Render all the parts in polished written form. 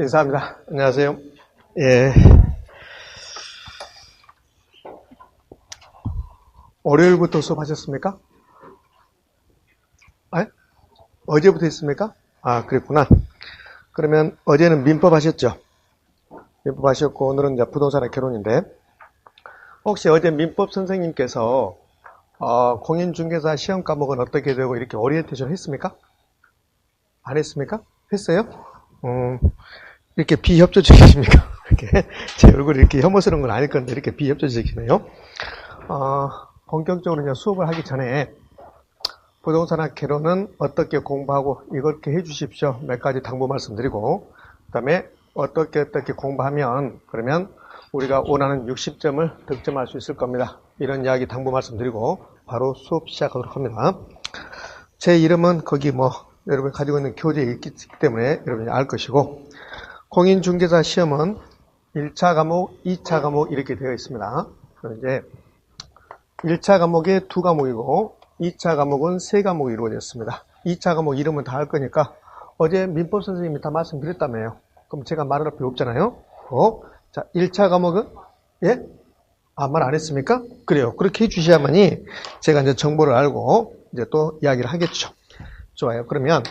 인사합니다. 안녕하세요. 예. 월요일부터 수업하셨습니까? 아, 어제부터 했습니까? 아, 그랬구나. 그러면 어제는 민법 하셨죠? 민법 하셨고, 오늘은 이제 부동산의 개론인데, 혹시 어제 민법 선생님께서, 공인중개사 시험 과목은 어떻게 되고 이렇게 오리엔테이션 했습니까? 안 했습니까? 했어요? 이렇게 비협조적이십니까? 이렇게, 제 얼굴이 이렇게 혐오스러운 건 아닐 건데, 이렇게 비협조적이시네요. 본격적으로 이제 수업을 하기 전에, 부동산학 개론은 어떻게 공부하고 이렇게 해주십시오. 몇 가지 당부 말씀드리고, 그 다음에 어떻게 공부하면, 그러면 우리가 원하는 60점을 득점할 수 있을 겁니다. 이런 이야기 당부 말씀드리고, 바로 수업 시작하도록 합니다. 제 이름은 거기 여러분이 가지고 있는 교재에 있기 때문에 여러분이 알 것이고, 공인중개사 시험은 1차 과목, 2차 과목 이렇게 되어 있습니다. 그럼 이제 1차 과목에 2과목이고 2차 과목은 3과목이 이루어졌습니다. 2차 과목 이름은 다 할 거니까 어제 민법 선생님이 다 말씀드렸다며요. 그럼 제가 말할 필요 없잖아요. 자, 1차 과목은 예? 말 안 했습니까? 그래요. 그렇게 해주셔야만이 제가 이제 정보를 알고 이제 또 이야기를 하겠죠. 좋아요. 그러면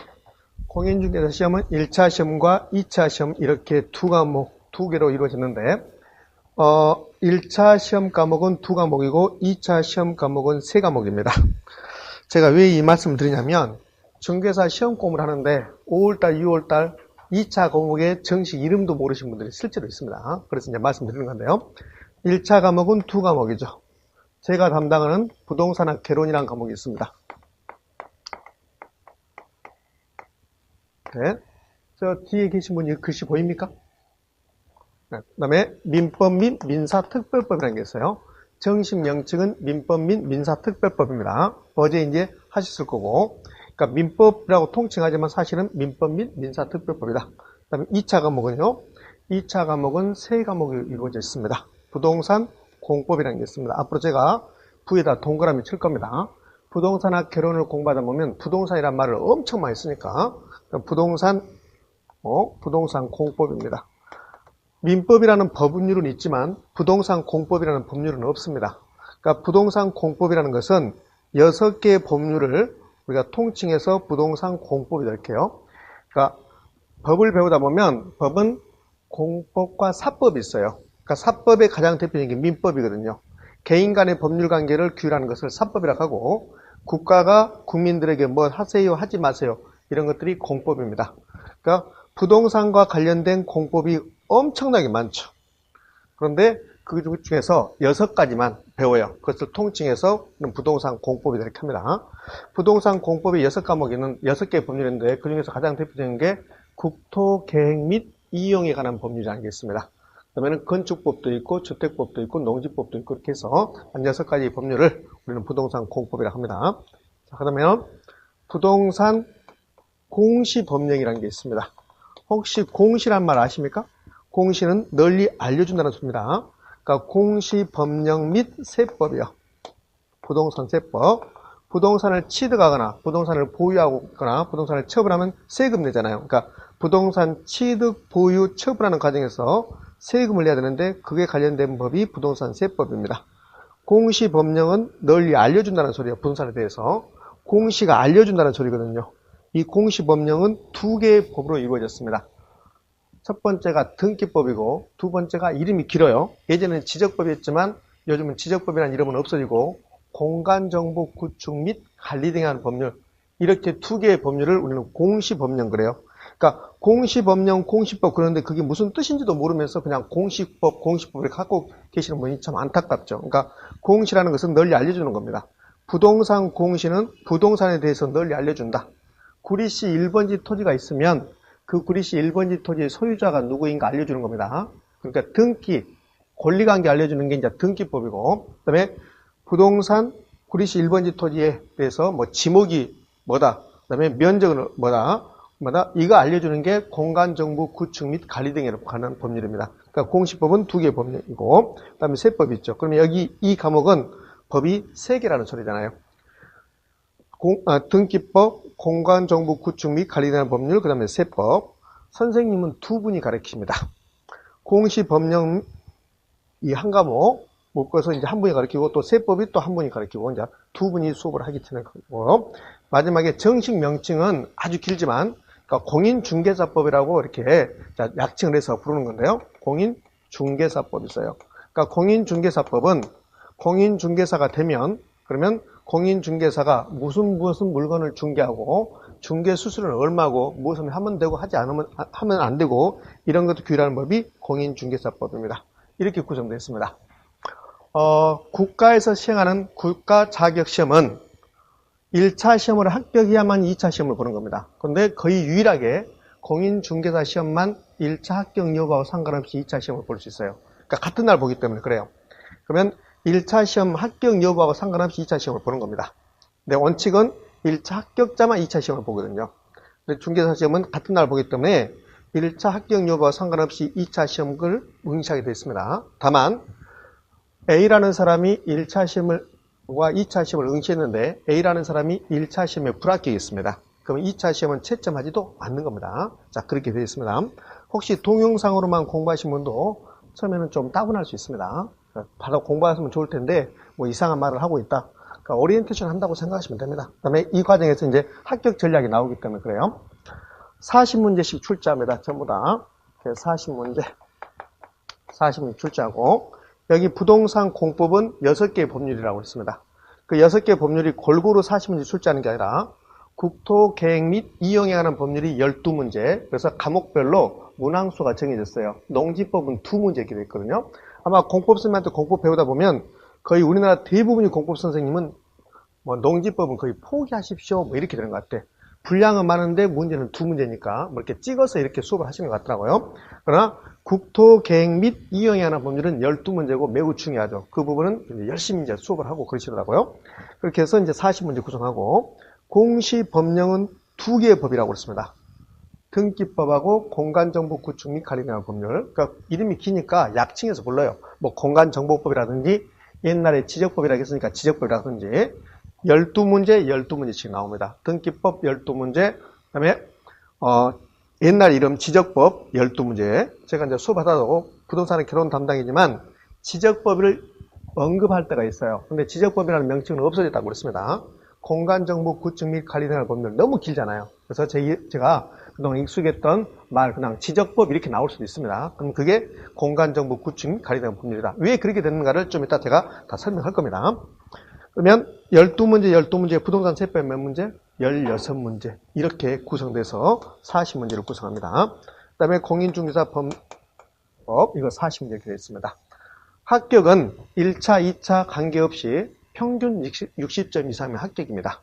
공인중개사 시험은 1차 시험과 2차 시험 이렇게 2과목, 2개로 이루어졌는데 1차 시험 과목은 2과목이고 2차 시험 과목은 3과목입니다. 제가 왜 이 말씀을 드리냐면 중개사 시험 공부를 하는데 5월달, 6월달 2차 과목의 정식 이름도 모르시는 분들이 실제로 있습니다. 그래서 이제 말씀드리는 건데요. 1차 과목은 2과목이죠. 제가 담당하는 부동산학 개론이라는 과목이 있습니다. 네. 저 뒤에 계신 분이 글씨 보입니까? 네. 그 다음에 민법 및 민사특별법이라는 게 있어요. 정식 명칭은 민법 및 민사특별법입니다. 어제 이제 하셨을 거고, 그러니까 민법이라고 통칭하지만 사실은 민법 및 민사특별법이다. 그 다음에 2차 과목은요, 2차 과목은 3과목이 이루어져 있습니다. 부동산 공법이라는 게 있습니다. 앞으로 제가 부에다 동그라미 칠 겁니다. 부동산학 개론을 공부하다 보면 부동산이란 말을 엄청 많이 쓰니까 부동산 공법입니다. 민법이라는 법률은 있지만 부동산 공법이라는 법률은 없습니다. 그러니까 부동산 공법이라는 것은 6개의 법률을 우리가 통칭해서 부동산 공법이다 이렇게 해요. 그러니까 법을 배우다 보면 법은 공법과 사법이 있어요. 그러니까 사법의 가장 대표적인 게 민법이거든요. 개인 간의 법률 관계를 규율하는 것을 사법이라고 하고 국가가 국민들에게 뭐 하세요 하지 마세요 이런 것들이 공법입니다. 그러니까 부동산과 관련된 공법이 엄청나게 많죠. 그런데 그 중에서 6가지만 배워요. 그것을 통칭해서 부동산 공법이다 이렇게 합니다. 부동산 공법이 6과목이 있는 6개의 법률인데 그 중에서 가장 대표적인 게 국토계획 및 이용에 관한 법률이라는 게 있습니다. 그다음에는 건축법도 있고 주택법도 있고 농지법도 있고 이렇게 해서 한 6가지 법률을 우리는 부동산 공법이라고 합니다. 자, 그러면 부동산 공시법령이라는 게 있습니다. 혹시 공시란 말 아십니까? 공시는 널리 알려준다는 소리입니다. 그러니까 공시법령 및 세법이요. 부동산 세법. 부동산을 취득하거나 부동산을 보유하거나 부동산을 처분하면 세금 내잖아요. 그러니까 부동산 취득, 보유, 처분하는 과정에서 세금을 내야 되는데 그게 관련된 법이 부동산 세법입니다. 공시법령은 널리 알려준다는 소리예요. 부동산에 대해서. 공시가 알려준다는 소리거든요. 이 공시법령은 2개의 법으로 이루어졌습니다. 첫 번째가 등기법이고 두 번째가 이름이 길어요. 예전에는 지적법이었지만 요즘은 지적법이라는 이름은 없어지고 공간정보 구축 및 관리 등에 관한 법률 이렇게 2개의 법률을 우리는 공시법령 그래요. 그러니까 공시법령, 공시법 그런데 그게 무슨 뜻인지도 모르면서 그냥 공시법을 갖고 계시는 분이 참 안타깝죠. 그러니까 공시라는 것은 널리 알려주는 겁니다. 부동산 공시는 부동산에 대해서 널리 알려준다. 구리시 1번지 토지가 있으면 그 구리시 1번지 토지의 소유자가 누구인가 알려주는 겁니다. 그러니까 등기, 권리관계 알려주는 게 이제 등기법이고, 그 다음에 부동산 구리시 1번지 토지에 대해서 지목이 뭐다, 그 다음에 면적은 뭐다, 이거 알려주는 게 공간정보 구축 및 관리 등에 관한 법률입니다. 그러니까 공시법은 2개의 법률이고, 그 다음에 세법이 있죠. 그러면 여기 이 과목은 법이 3개라는 소리잖아요. 등기법, 공간정보 구축 및 관리 등에 관한 법률, 그 다음에 세법. 선생님은 두 분이 가르칩니다. 공시법령 이 한 과목 묶어서 이제 한 분이 가르치고 또 세법이 또 한 분이 가르치고 이제 두 분이 수업을 하기 때문에 거고, 마지막에 정식 명칭은 아주 길지만 그러니까 공인중개사법이라고 이렇게 약칭을 해서 부르는 건데요. 공인중개사법이 있어요. 그러니까 공인중개사법은 공인중개사가 되면 그러면 공인중개사가 무슨 물건을 중개하고 중개 수수료는 얼마고 무엇을 하면 되고 하면 안 되고 이런 것도 규율하는 법이 공인중개사법입니다. 이렇게 구성되어 있습니다. 국가에서 시행하는 국가 자격 시험은 1차 시험을 합격해야만 2차 시험을 보는 겁니다. 그런데 거의 유일하게 공인중개사 시험만 1차 합격 여부하고 상관없이 2차 시험을 볼 수 있어요. 그러니까 같은 날 보기 때문에 그래요. 그러면 1차 시험 합격 여부하고 상관없이 2차 시험을 보는 겁니다. 근데 원칙은 1차 합격자만 2차 시험을 보거든요. 근데 중개사 시험은 같은 날 보기 때문에 1차 합격 여부와 상관없이 2차 시험을 응시하게 되어 있습니다. 다만 A라는 사람이 1차 시험과 2차 시험을 응시했는데 A라는 사람이 1차 시험에 불합격했습니다. 그럼 2차 시험은 채점하지도 않는 겁니다. 자, 그렇게 되어 있습니다. 혹시 동영상으로만 공부하신 분도 처음에는 좀 따분할 수 있습니다. 바로 공부하시면 좋을 텐데 뭐 이상한 말을 하고 있다. 그러니까 오리엔테이션 한다고 생각하시면 됩니다. 그 다음에 이 과정에서 이제 합격 전략이 나오기 때문에 그래요. 40문제씩 출제합니다. 전부 다. 40문제 출제하고 여기 부동산 공법은 6개의 법률이라고 했습니다. 그 6개의 법률이 골고루 40문제 출제하는 게 아니라 국토, 계획 및 이용에 관한 법률이 12문제, 그래서 과목별로 문항수가 정해졌어요. 농지법은 2문제 이렇게 되어 있거든요. 아마 공법 선생님한테 공법 배우다 보면 거의 우리나라 대부분의 공법 선생님은 뭐 농지법은 거의 포기하십시오 뭐 이렇게 되는 것 같아. 분량은 많은데 문제는 2문제니까 뭐 이렇게 찍어서 이렇게 수업을 하시는 것 같더라고요. 그러나 국토, 계획 및 이용에 관한 법률은 12문제고 매우 중요하죠. 그 부분은 열심히 이제 수업을 하고 그러시더라고요. 그렇게 해서 이제 40문제 구성하고 공시법령은 2개의 법이라고 그랬습니다. 등기법하고 공간정보 구축 및 관리에 관한 법률. 그러니까 이름이 기니까 약칭해서 불러요. 뭐 공간정보법이라든지 옛날에 지적법이라고 했으니까 지적법이라든지 12문제씩 나옵니다. 등기법 12문제, 그 다음에 옛날 이름 지적법 12문제. 제가 이제 수업하다도 부동산의 결혼 담당이지만 지적법을 언급할 때가 있어요. 근데 지적법이라는 명칭은 없어졌다고 그랬습니다. 공간정보 구축 및 관리에 관한 법률 너무 길잖아요. 그래서 제가 그동안 익숙했던 말 그냥 지적법 이렇게 나올 수도 있습니다. 그럼 그게 공간정보 구축 및 관리에 관한 법률이다. 왜 그렇게 됐는가를 좀 이따 제가 다 설명할 겁니다. 그러면 12문제 부동산 세법 몇 문제? 16문제 이렇게 구성돼서 40문제를 구성합니다. 그 다음에 공인중개사법 이거 40문제 이렇게 되어 있습니다. 합격은 1차, 2차 관계없이 평균 60점 이상이면 합격입니다.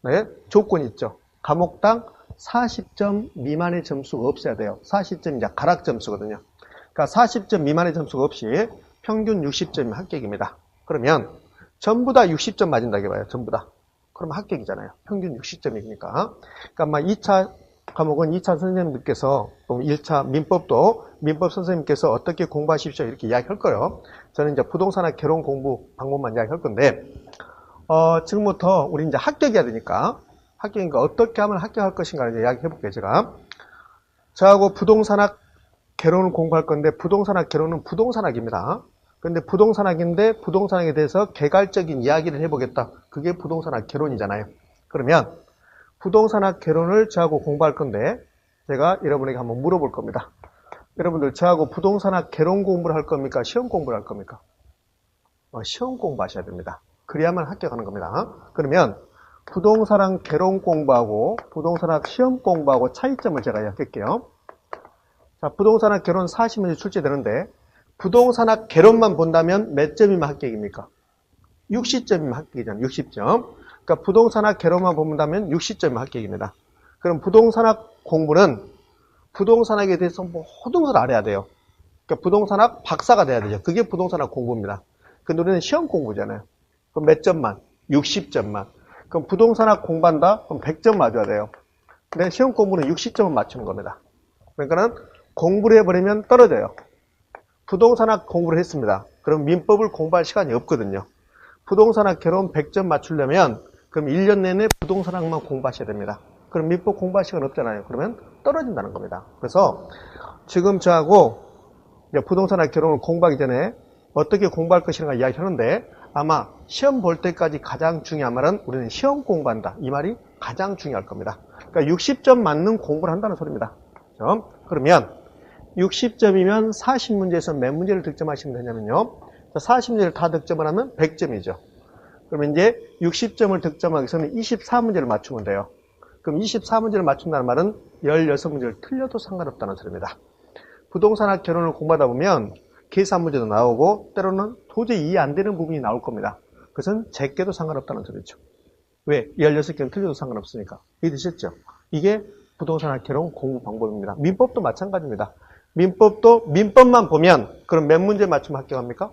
네, 조건이 있죠. 과목당 40점 미만의 점수가 없어야 돼요. 40점 이제 가락 점수거든요. 그러니까 40점 미만의 점수가 없이 평균 60점이면 합격입니다. 그러면 전부 다 60점 맞은다고 해봐요. 전부 다. 그러면 합격이잖아요. 평균 60점이니까. 그러니까 2차 과목은 2차 선생님들께서 1차 민법 선생님께서 어떻게 공부하십시오 이렇게 이야기할 거예요. 저는 이제 부동산학 개론 공부 방법만 이야기할 건데 지금부터 우리 이제 합격해야 되니까 어떻게 하면 합격할 것인가를 이야기해 볼게요. 저하고 부동산학 개론을 공부할 건데 부동산학 개론은 부동산학입니다. 근데 부동산학인데 부동산학에 대해서 개괄적인 이야기를 해보겠다. 그게 부동산학 개론이잖아요. 그러면 부동산학 개론을 저하고 공부할 건데 제가 여러분에게 한번 물어볼 겁니다. 여러분들 저하고 부동산학 개론 공부를 할 겁니까? 시험 공부를 할 겁니까? 시험 공부하셔야 됩니다. 그래야만 합격하는 겁니다. 그러면 부동산학 개론 공부하고 부동산학 시험 공부하고 차이점을 제가 이야기할게요. 자, 부동산학 개론 40문제 출제되는데 부동산학 개론만 본다면 몇 점이면 합격입니까? 60점이면 합격이잖아요. 60점. 그러니까 부동산학 개론만 본다면 60점이면 합격입니다. 그럼 부동산학 공부는 부동산학에 대해서 모든 걸 알아야 돼요. 그러니까 부동산학 박사가 돼야 되죠. 그게 부동산학 공부입니다. 근데 우리는 시험 공부잖아요. 그럼 몇 점만? 60점만. 그럼 부동산학 공부한다? 그럼 100점 맞아야 돼요. 근데 시험 공부는 60점을 맞추는 겁니다. 그러니까는 공부를 해버리면 떨어져요. 부동산학 공부를 했습니다. 그럼 민법을 공부할 시간이 없거든요. 부동산학 개론 100점 맞추려면 그럼 1년 내내 부동산학만 공부하셔야 됩니다. 그럼 민법 공부할 시간 없잖아요. 그러면 떨어진다는 겁니다. 그래서 지금 저하고 부동산학 개론을 공부하기 전에 어떻게 공부할 것인가 이야기하는데 아마 시험 볼 때까지 가장 중요한 말은 우리는 시험 공부한다. 이 말이 가장 중요할 겁니다. 그러니까 60점 맞는 공부를 한다는 소리입니다. 그러면 60점이면 40문제에서 몇 문제를 득점하시면 되냐면요. 40문제를 다 득점을 하면 100점이죠. 그러면 이제 60점을 득점하기 위해서는 24문제를 맞추면 돼요. 그럼 24문제를 맞춘다는 말은 16문제를 틀려도 상관없다는 소리입니다. 부동산학 개론을 공부하다 보면 계산 문제도 나오고 때로는 도저히 이해 안 되는 부분이 나올 겁니다. 그것은 제껴도 상관없다는 소리죠. 왜? 16개는 틀려도 상관없으니까. 이해되셨죠? 이게 부동산학 개론 공부 방법입니다. 민법도 마찬가지입니다. 민법도 민법만 보면 그럼 몇 문제 맞추면 합격합니까?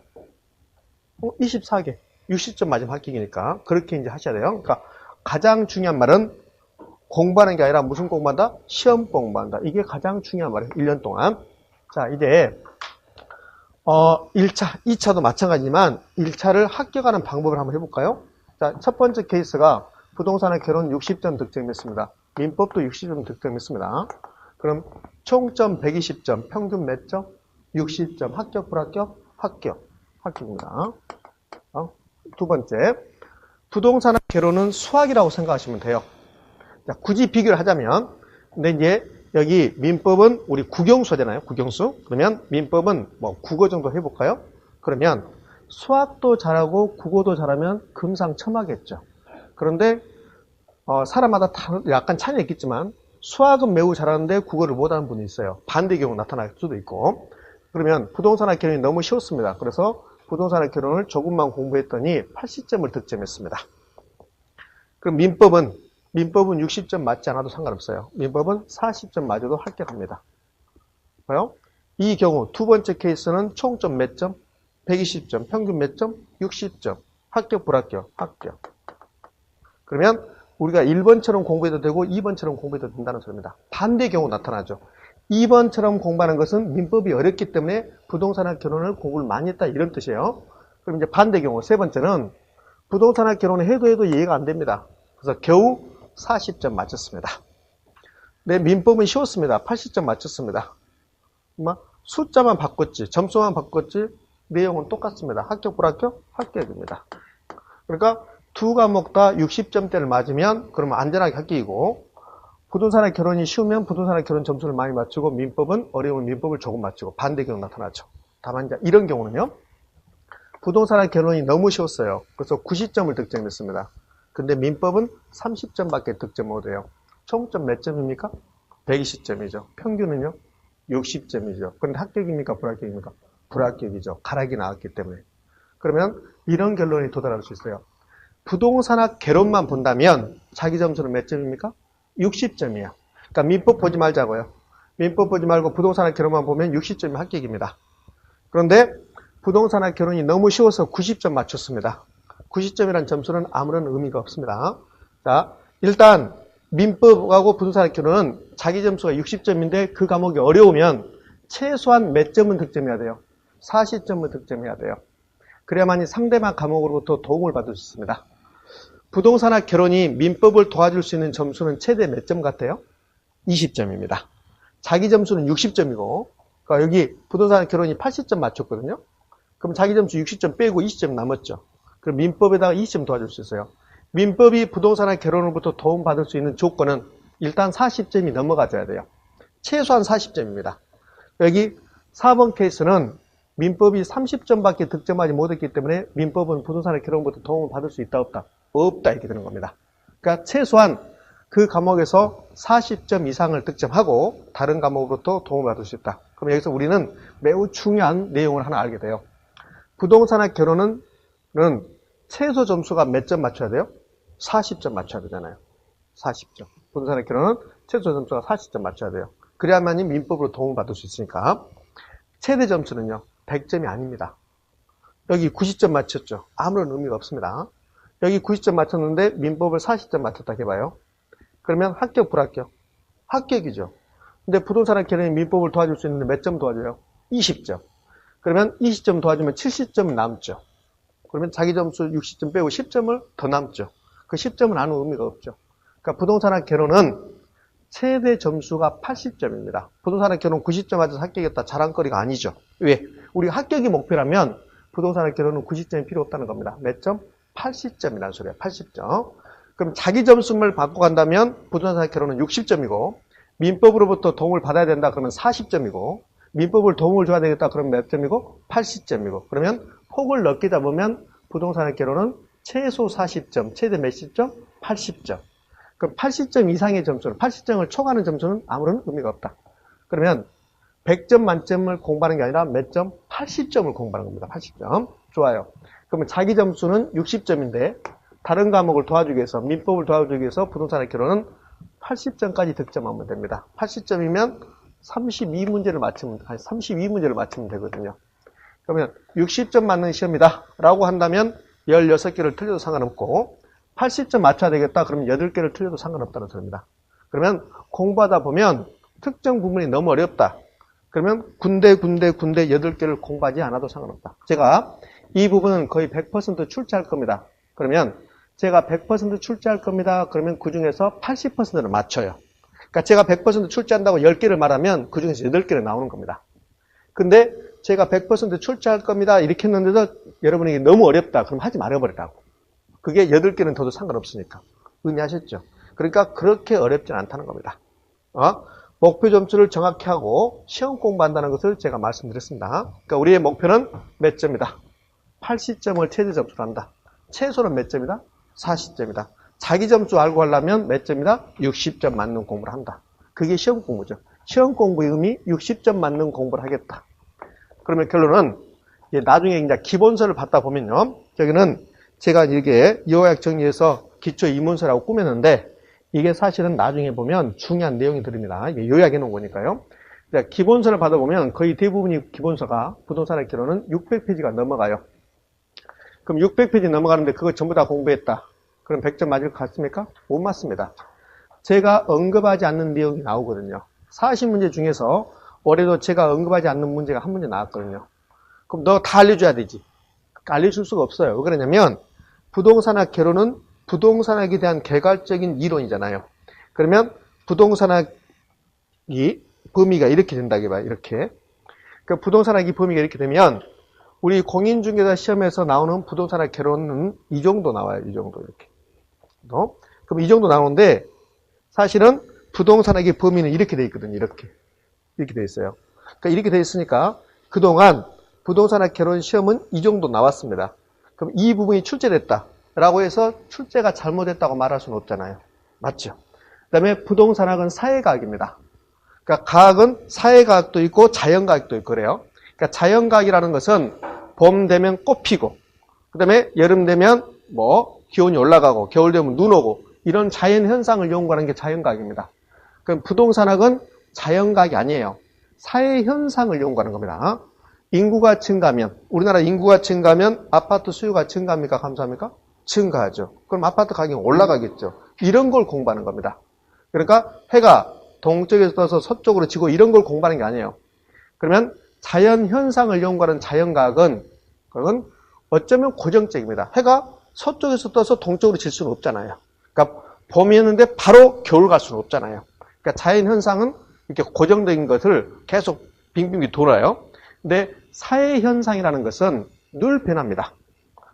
24개. 60점 맞으면 합격이니까 그렇게 이제 하셔야 돼요. 그러니까 가장 중요한 말은 공부하는 게 아니라 무슨 공부한다? 시험 공부한다. 이게 가장 중요한 말이에요. 1년 동안. 자, 이제 1차, 2차도 마찬가지지만 1차를 합격하는 방법을 한번 해볼까요? 자, 첫 번째 케이스가 부동산의 개론 60점 득점했습니다. 민법도 60점 득점했습니다. 그럼 총점 120점, 평균 몇 점? 60점. 합격, 불합격? 합격. 합격입니다. 두 번째, 부동산의 개론은 수학이라고 생각하시면 돼요. 자, 굳이 비교를 하자면, 근데 이제 여기 민법은 우리 국영수잖아요. 국영수. 그러면 민법은 뭐 국어 정도 해볼까요? 그러면 수학도 잘하고 국어도 잘하면 금상첨화겠죠. 그런데 사람마다 약간 차이는 있겠지만 수학은 매우 잘하는데 국어를 못하는 분이 있어요. 반대 경우 나타날 수도 있고. 그러면 부동산학 개론이 너무 쉬웠습니다. 그래서 부동산학 개론을 조금만 공부했더니 80점을 득점했습니다. 그럼 민법은 60점 맞지 않아도 상관없어요. 민법은 40점 맞아도 합격합니다. 봐요? 이 경우 두 번째 케이스는 총점 몇 점? 120점. 평균 몇 점? 60점. 합격, 불합격? 합격. 그러면 우리가 1번처럼 공부해도 되고 2번처럼 공부해도 된다는 소리입니다. 반대 경우 나타나죠. 2번처럼 공부하는 것은 민법이 어렵기 때문에 부동산학 개론을 공부를 많이 했다 이런 뜻이에요. 그럼 이제 반대 경우 세 번째는 부동산학 개론을 해도 이해가 안 됩니다. 그래서 겨우 40점 맞췄습니다. 네, 민법은 쉬웠습니다. 80점 맞췄습니다. 숫자만 바꿨지, 점수만 바꿨지, 내용은 똑같습니다. 합격, 불합격? 합격입니다. 그러니까 두 과목 다 60점대를 맞으면 그러면 안전하게 합격이고 부동산의 개론이 쉬우면 부동산의 개론 점수를 많이 맞추고 민법은 어려우면 민법을 조금 맞추고 반대 경우 나타나죠. 다만 이제 이런 경우는요. 부동산의 개론이 너무 쉬웠어요. 그래서 90점을 득점했습니다. 근데 민법은 30점밖에 득점 못해요. 총점 몇 점입니까? 120점이죠. 평균은요? 60점이죠. 그런데 합격입니까? 불합격입니까? 불합격이죠. 가락이 나왔기 때문에. 그러면 이런 결론이 도달할 수 있어요. 부동산학 개론만 본다면 자기 점수는 몇 점입니까? 60점이에요. 그러니까 민법 보지 말자고요. 민법 보지 말고 부동산학 개론만 보면 60점이 합격입니다. 그런데 부동산학 개론이 너무 쉬워서 90점 맞췄습니다. 90점이라는 점수는 아무런 의미가 없습니다. 자, 일단 민법하고 부동산학 개론은 자기 점수가 60점인데 그 과목이 어려우면 최소한 몇 점은 득점해야 돼요? 40점을 득점해야 돼요. 그래야만이 상대방 과목으로부터 도움을 받을 수 있습니다. 부동산학 개론이 민법을 도와줄 수 있는 점수는 최대 몇 점 같아요? 20점입니다. 자기 점수는 60점이고 그러니까 여기 부동산학 개론이 80점 맞췄거든요. 그럼 자기 점수 60점 빼고 20점 남았죠. 그럼 민법에다가 20점 도와줄 수 있어요. 민법이 부동산학 개론으로부터 도움받을 수 있는 조건은 일단 40점이 넘어가줘야 돼요. 최소한 40점입니다. 여기 4번 케이스는 민법이 30점밖에 득점하지 못했기 때문에 민법은 부동산학 개론부터 도움을 받을 수 있다 없다? 없다 이렇게 되는 겁니다. 그러니까 최소한 그 과목에서 40점 이상을 득점하고 다른 과목으로부터 도움을 받을 수 있다. 그럼 여기서 우리는 매우 중요한 내용을 하나 알게 돼요. 부동산학 개론은 최소 점수가 몇 점 맞춰야 돼요? 40점 맞춰야 되잖아요. 40점. 부동산학 개론은 최소 점수가 40점 맞춰야 돼요. 그래야만이 민법으로 도움을 받을 수 있으니까. 최대 점수는요. 100점이 아닙니다. 여기 90점 맞췄죠. 아무런 의미가 없습니다. 여기 90점 맞췄는데 민법을 40점 맞췄다 해봐요. 그러면 합격, 불합격? 합격이죠. 근데 부동산학 개론이 민법을 도와줄 수 있는데 몇 점 도와줘요? 20점. 그러면 20점 도와주면 70점 남죠. 그러면 자기 점수 60점 빼고 10점을 더 남죠. 그 10점은 아무 의미가 없죠. 그러니까 부동산학 개론은 최대 점수가 80점입니다. 부동산학 결혼 90점 맞아서 합격했다. 자랑거리가 아니죠. 왜? 우리가 합격이 목표라면 부동산학 결혼은 90점이 필요 없다는 겁니다. 몇 점? 80점이라는 소리예요. 80점. 그럼 자기 점수를 받고 간다면 부동산학 결혼은 60점이고 민법으로부터 도움을 받아야 된다 그러면 40점이고 민법을 도움을 줘야 되겠다 그러면 몇 점이고? 80점이고 그러면 폭을 넓게 잡으면 부동산학 결혼은 최소 40점, 최대 몇십 점? 80점. 그럼 80점 이상의 점수는 80점을 초과하는 점수는 아무런 의미가 없다. 그러면 100점 만점을 공부하는 게 아니라 몇 점? 80점을 공부하는 겁니다. 80점. 좋아요. 그러면 자기 점수는 60점인데 다른 과목을 도와주기 위해서 민법을 도와주기 위해서 부동산학 결혼은 80점까지 득점하면 됩니다. 80점이면 32문제를 맞추면 되거든요. 그러면 60점 맞는 시험이다 라고 한다면 16개를 틀려도 상관없고 80점 맞춰야 되겠다 그러면 8개를 틀려도 상관없다는 소리입니다. 그러면 공부하다 보면 특정 부분이 너무 어렵다. 그러면 군데 8개를 공부하지 않아도 상관없다. 제가 이 부분은 거의 100% 출제할 겁니다. 그러면 제가 100% 출제할 겁니다. 그러면 그 중에서 80%를 맞춰요. 그러니까 제가 100% 출제한다고 10개를 말하면 그 중에서 8개를 나오는 겁니다. 근데 제가 100% 출제할 겁니다. 이렇게 했는데도 여러분에게 너무 어렵다. 그럼 하지 말아버리라고. 그게 8개는 더도 상관없으니까. 의미하셨죠? 그러니까 그렇게 어렵지 않다는 겁니다. 목표 점수를 정확히 하고 시험 공부한다는 것을 제가 말씀드렸습니다. 그러니까 우리의 목표는 몇 점이다? 80점을 최대 점수로 한다. 최소는 몇 점이다? 40점이다. 자기 점수 알고 하려면 몇 점이다? 60점 맞는 공부를 한다. 그게 시험 공부죠. 시험 공부의 의미 60점 맞는 공부를 하겠다. 그러면 결론은 나중에 이제 기본서를 받다 보면요. 여기는 제가 이게 요약 정리해서 기초 이문서라고 꾸몄는데 이게 사실은 나중에 보면 중요한 내용이 들립니다. 이게 요약해 놓은 거니까요. 기본서를 받아보면 거의 대부분이 기본서가 부동산학 결혼은 600페이지가 넘어가요. 그럼 600페이지 넘어가는데 그거 전부 다 공부했다. 그럼 100점 맞을 것 같습니까? 못 맞습니다. 제가 언급하지 않는 내용이 나오거든요. 40문제 중에서 올해도 제가 언급하지 않는 문제가 한 문제 나왔거든요. 그럼 너 다 알려줘야 되지. 알려줄 수가 없어요. 왜 그러냐면 부동산학 결혼은 부동산학에 대한 개괄적인 이론이잖아요. 그러면 부동산학이 범위가 이렇게 된다고 봐요. 이렇게. 그러니까 부동산학이 범위가 이렇게 되면 우리 공인중개사 시험에서 나오는 부동산학 결혼은 이 정도 나와요. 이 정도 이렇게. 그럼 이 정도 나오는데 사실은 부동산학의 범위는 이렇게 돼 있거든요. 이렇게 돼 있어요. 그러니까 이렇게 돼 있으니까 그동안 부동산학 결혼 시험은 이 정도 나왔습니다. 그럼 이 부분이 출제됐다라고 해서 출제가 잘못됐다고 말할 수는 없잖아요. 맞죠? 그 다음에 부동산학은 사회과학입니다. 그러니까 과학은 사회과학도 있고 자연과학도 있고 그래요. 그러니까 자연과학이라는 것은 봄 되면 꽃 피고 그 다음에 여름 되면 기온이 올라가고 겨울 되면 눈 오고 이런 자연 현상을 연구하는 게 자연과학입니다. 그럼 부동산학은 자연과학이 아니에요. 사회 현상을 연구하는 겁니다. 인구가 증가하면 우리나라 인구가 증가하면 아파트 수요가 증가합니까? 감소합니까? 증가하죠. 그럼 아파트 가격이 올라가겠죠. 이런 걸 공부하는 겁니다. 그러니까 해가 동쪽에서 떠서 서쪽으로 지고 이런 걸 공부하는 게 아니에요. 그러면 자연 현상을 연구하는 자연과학은 그건 어쩌면 고정적입니다. 해가 서쪽에서 떠서 동쪽으로 질 수는 없잖아요. 그러니까 봄이었는데 바로 겨울 갈 수는 없잖아요. 그러니까 자연 현상은 이렇게 고정적인 것을 계속 빙빙 돌아요. 근데 사회 현상이라는 것은 늘 변합니다.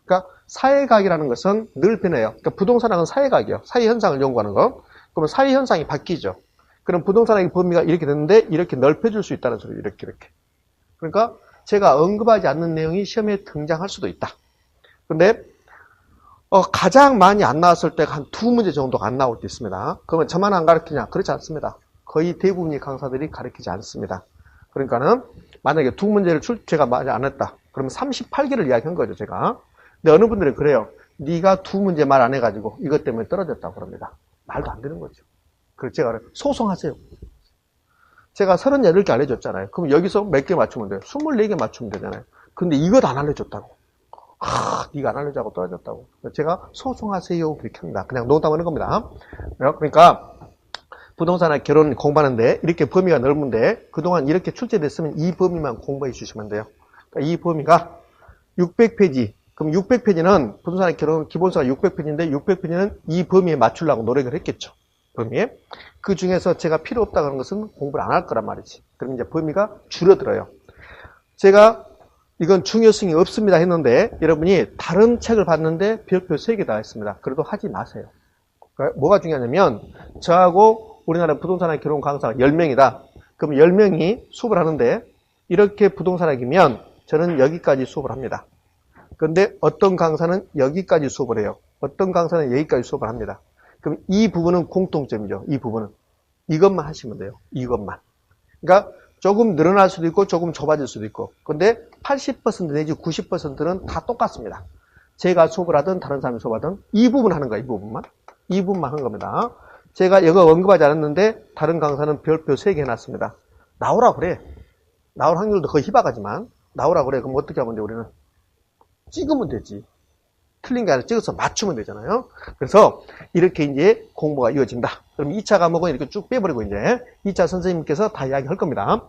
그러니까 사회과학이라는 것은 늘 변해요. 그러니까 부동산학은 사회과학이에요. 사회 현상을 연구하는 거. 그러면 사회 현상이 바뀌죠. 그럼 부동산학의 범위가 이렇게 됐는데 이렇게 넓혀질 수 있다는 소리예요. 이렇게. 그러니까 제가 언급하지 않는 내용이 시험에 등장할 수도 있다. 근데 가장 많이 안 나왔을 때가 한 2문제 정도가 안 나올 때 있습니다. 그러면 저만 안 가르치냐? 그렇지 않습니다. 거의 대부분의 강사들이 가르치지 않습니다. 그러니까는 만약에 2문제를 제가 많이 안 했다. 그러면 38개를 이야기한 거죠, 제가. 근데 어느 분들은 그래요. 네가 2문제 말 안 해가지고 이것 때문에 떨어졌다고 그럽니다. 말도 안 되는 거죠. 그래서 제가 소송하세요. 제가 38개 알려줬잖아요. 그럼 여기서 몇 개 맞추면 돼요? 24개 맞추면 되잖아요. 근데 이것 안 알려줬다고. 네가 안 알려주고 떨어졌다고. 제가 소송하세요. 그렇게 합니다. 그냥 농담하는 겁니다. 그러니까 부동산학 결혼 공부하는데 이렇게 범위가 넓은데 그동안 이렇게 출제됐으면 이 범위만 공부해 주시면 돼요. 그러니까 이 범위가 600페이지. 그럼 600페이지는 부동산학 결혼 기본서가 600페이지인데 600페이지는 이 범위에 맞추려고 노력을 했겠죠. 범위에. 그 중에서 제가 필요 없다고 하는 것은 공부를 안 할 거란 말이지. 그럼 이제 범위가 줄어들어요. 제가 이건 중요성이 없습니다 했는데 여러분이 다른 책을 봤는데 별표 3개 다 했습니다. 그래도 하지 마세요. 그러니까 뭐가 중요하냐면 저하고 우리나라 부동산학 개론 강사가 10명이다. 그럼 10명이 수업을 하는데 이렇게 부동산학이면 저는 여기까지 수업을 합니다. 그런데 어떤 강사는 여기까지 수업을 해요. 어떤 강사는 여기까지 수업을 합니다. 그럼 이 부분은 공통점이죠. 이 부분은. 이것만 하시면 돼요. 이것만. 그러니까 조금 늘어날 수도 있고 조금 좁아질 수도 있고. 근데 80% 내지 90%는 다 똑같습니다. 제가 수업을 하든 다른 사람이 수업하든 이 부분 하는 거야. 이 부분만. 이 부분만 하는 겁니다. 제가 이거 언급하지 않았는데 다른 강사는 별표 3개 해놨습니다. 나오라 그래. 나올 확률도 거의 희박하지만 나오라 그래. 그럼 어떻게 하면 돼 우리는? 찍으면 되지. 틀린 게 아니라 찍어서 맞추면 되잖아요. 그래서 이렇게 이제 공부가 이어진다. 그럼 2차 과목은 이렇게 쭉 빼버리고 이제 2차 선생님께서 다 이야기할 겁니다.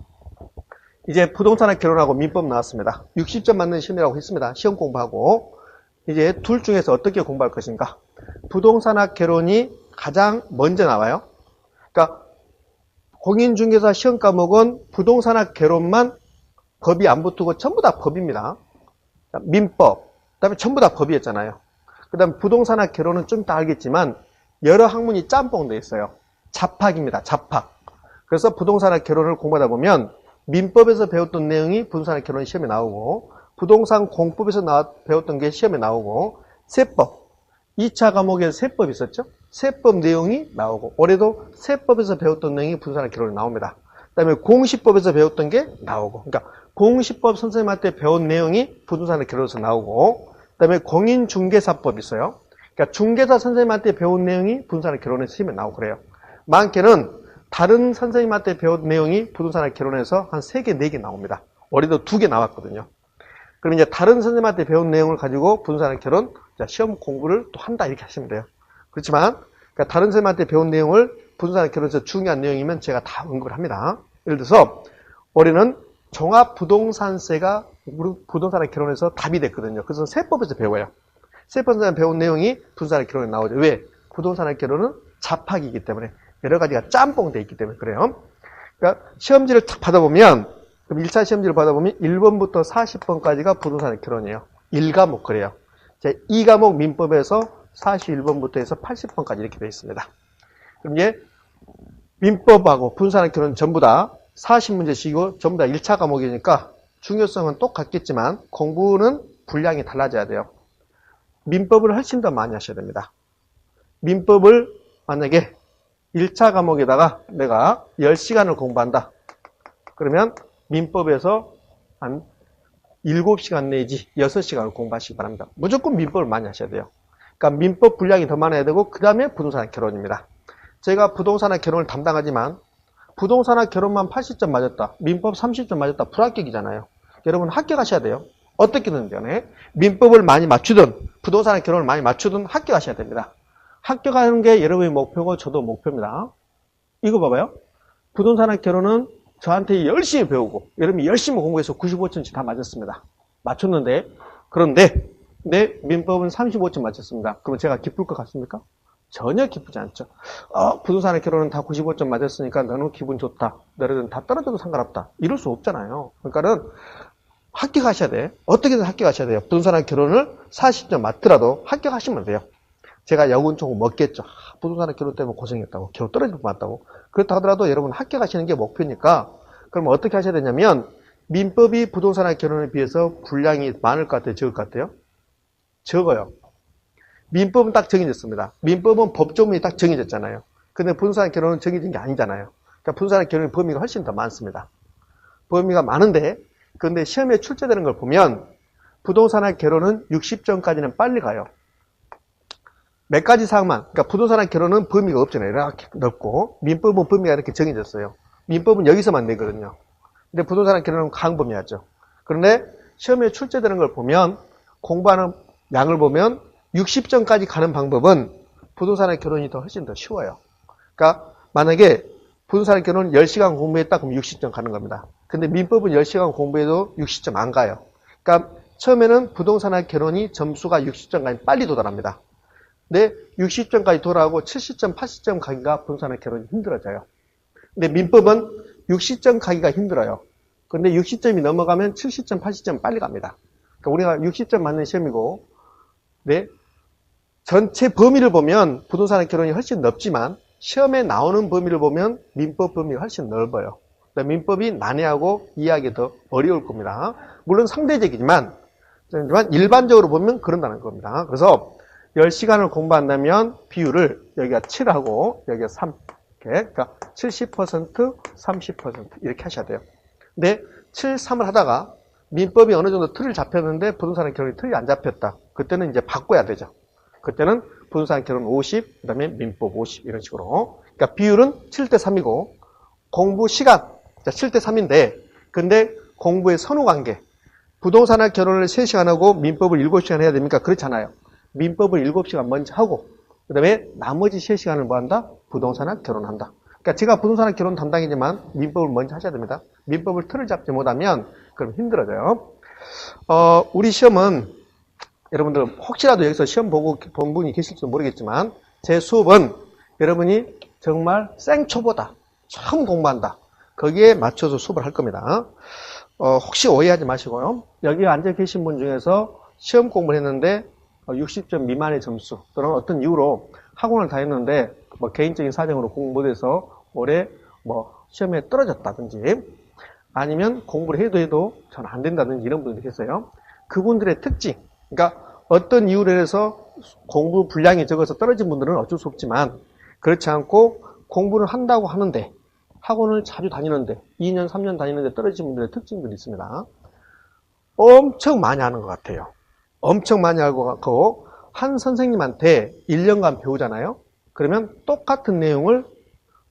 이제 부동산학 개론하고 민법 나왔습니다. 60점 맞는 시험이라고 했습니다. 시험 공부하고 이제 둘 중에서 어떻게 공부할 것인가. 부동산학 개론이 가장 먼저 나와요. 그러니까 공인중개사 시험 과목은 부동산학 개론만 법이 안 붙고 전부 다 법입니다. 민법, 그 다음에 전부 다 법이었잖아요. 그 다음에 부동산학 개론은 좀 이따 알겠지만 여러 학문이 짬뽕 되어 있어요. 잡학입니다. 잡학. 그래서 부동산학 개론을 공부하다 보면 민법에서 배웠던 내용이 부동산학 개론 시험에 나오고 부동산 공법에서 배웠던 게 시험에 나오고 세법, 2차 과목에 세법이 있었죠. 세법 내용이 나오고 올해도 세법에서 배웠던 내용이 부동산학 개론에 나옵니다. 그 다음에 공시법에서 배웠던 게 나오고 그러니까 공시법 선생님한테 배운 내용이 부동산학 개론에서 나오고 그 다음에 공인중개사법이 있어요. 그러니까 중개사 선생님한테 배운 내용이 부동산학 개론에서 시험에 나오고 그래요. 많게는 다른 선생님한테 배운 내용이 부동산학 개론에서 한 3개, 4개 나옵니다. 올해도 2개 나왔거든요. 그럼 이제 다른 선생님한테 배운 내용을 가지고 부동산학 개론 시험 공부를 또 한다 이렇게 하시면 돼요. 그렇지만 그러니까 다른 선생님한테 배운 내용을 부동산학 개론에서 중요한 내용이면 제가 다 언급을 합니다. 예를 들어서 올해는 종합부동산세가 부동산학 개론에서 답이 됐거든요. 그래서 세법에서 배워요. 세법에서 배운 내용이 부동산학 개론에 나오죠. 왜? 부동산학 개론은 잡학이기 때문에 여러 가지가 짬뽕 돼 있기 때문에 그래요. 그러니까 시험지를 탁 받아보면 그럼 1차 시험지를 받아보면 1번부터 40번까지가 부동산학 개론이에요. 1과목 그래요. 2과목 민법에서 41번부터 해서 80번까지 이렇게 되어 있습니다. 그럼 이제 민법하고 부동산학 개론 전부 다 40문제씩이고 전부 다 1차 과목이니까 중요성은 똑같겠지만 공부는 분량이 달라져야 돼요. 민법을 훨씬 더 많이 하셔야 됩니다. 민법을 만약에 1차 과목에다가 내가 10시간을 공부한다. 그러면 민법에서 한 7시간 내지 6시간을 공부하시기 바랍니다. 무조건 민법을 많이 하셔야 돼요. 그러니까 민법 분량이 더 많아야 되고 그 다음에 부동산학 개론입니다. 제가 부동산학 개론을 담당하지만 부동산학 개론만 80점 맞았다. 민법 30점 맞았다. 불합격이잖아요. 여러분 합격하셔야 돼요. 어떻게든 간에 민법을 많이 맞추든 부동산학 개론을 많이 맞추든 합격하셔야 됩니다. 합격하는 게 여러분의 목표고 저도 목표입니다. 이거 봐봐요. 부동산학 개론은 저한테 열심히 배우고 여러분이 열심히 공부해서 95점씩 다 맞았습니다. 맞췄는데 그런데 내 민법은 35점 맞췄습니다. 그럼 제가 기쁠 것 같습니까? 전혀 기쁘지 않죠. 부동산학 개론은 다 95점 맞았으니까 너는 기분 좋다. 너희들은 다 떨어져도 상관없다. 이럴 수 없잖아요. 그러니까는 합격하셔야 돼. 어떻게든 합격하셔야 돼요. 부동산학 개론을 40점 맞더라도 합격하시면 돼요. 제가 여군 조금 먹겠죠. 부동산학 개론 때문에 고생했다고. 겨우 떨어질 뻔했다고. 그렇다 하더라도 여러분 합격하시는 게 목표니까 그럼 어떻게 하셔야 되냐면 민법이 부동산학 개론에 비해서 분량이 많을 것 같아요? 적을 것 같아요? 적어요. 민법은 딱 정해졌습니다. 민법은 법조문이 딱 정해졌잖아요. 근데 부동산학 개론은 정해진 게 아니잖아요. 그러니까 부동산학 개론의 범위가 훨씬 더 많습니다. 범위가 많은데 그런데 시험에 출제되는 걸 보면 부동산학 개론은 60점까지는 빨리 가요. 몇 가지 사항만, 그러니까 부동산학 개론은 범위가 없잖아요. 이렇게 넓고 민법은 범위가 이렇게 정해졌어요. 민법은 여기서만 내거든요. 근데 부동산학 개론은 강범위하죠. 그런데 시험에 출제되는 걸 보면 공부하는 양을 보면 60점까지 가는 방법은 부동산학 개론이 훨씬 더 쉬워요. 그러니까 만약에 부동산학 개론 10시간 공부했다 그러면 60점 가는 겁니다. 근데 민법은 10시간 공부해도 60점 안 가요. 그러니까 처음에는 부동산학 개론이 점수가 60점까지 빨리 도달합니다. 근데 60점까지 돌아오고 70점, 80점 가기가 부동산의 결혼이 힘들어져요. 근데 민법은 60점 가기가 힘들어요. 근데 60점이 넘어가면 70점, 80점 빨리 갑니다. 그러니까 우리가 60점 맞는 시험이고, 네, 전체 범위를 보면 부동산의 결혼이 훨씬 넓지만 시험에 나오는 범위를 보면 민법 범위가 훨씬 넓어요. 민법이 난해하고 이해하기 더 어려울 겁니다. 물론 상대적이지만 일반적으로 보면 그런다는 겁니다. 그래서 10시간을 공부한다면 비율을 여기가 7하고 여기가 3 이렇게, 그러니까 70%, 30% 이렇게 하셔야 돼요. 근데 7, 3을 하다가 민법이 어느 정도 틀을 잡혔는데 부동산의 결혼이 틀이 안 잡혔다. 그때는 이제 바꿔야 되죠. 그때는 부동산 결혼 50, 그 다음에 민법 50 이런 식으로. 그러니까 비율은 7대 3이고 공부 시간 7대 3인데 근데 공부의 선후관계 부동산과 결혼을 3시간 하고 민법을 7시간 해야 됩니까? 그렇잖아요. 민법을 7시간 먼저 하고 그 다음에 나머지 3시간을 뭐 한다? 부동산과 결혼한다. 그러니까 제가 부동산과 결혼 담당이지만 민법을 먼저 하셔야 됩니다. 민법을 틀을 잡지 못하면 그럼 힘들어져요. 우리 시험은 여러분들 혹시라도 여기서 시험 보고 본 분이 계실지도 모르겠지만 제 수업은 여러분이 정말 생초보다 처음 공부한다. 거기에 맞춰서 수업을 할 겁니다. 혹시 오해하지 마시고요. 여기 앉아 계신 분 중에서 시험 공부를 했는데 60점 미만의 점수 또는 어떤 이유로 학원을 다녔는데 뭐 개인적인 사정으로 공부 못해서 올해 뭐 시험에 떨어졌다든지 아니면 공부를 해도 잘 안 된다든지 이런 분들이 계세요. 그분들의 특징, 그러니까 어떤 이유로 해서 공부 분량이 적어서 떨어진 분들은 어쩔 수 없지만 그렇지 않고 공부를 한다고 하는데 학원을 자주 다니는데 2년, 3년 다니는데 떨어진 분들의 특징들이 있습니다. 엄청 많이 하는 것 같아요. 엄청 많이 알고 갖고 한 선생님한테 1년간 배우잖아요. 그러면 똑같은 내용을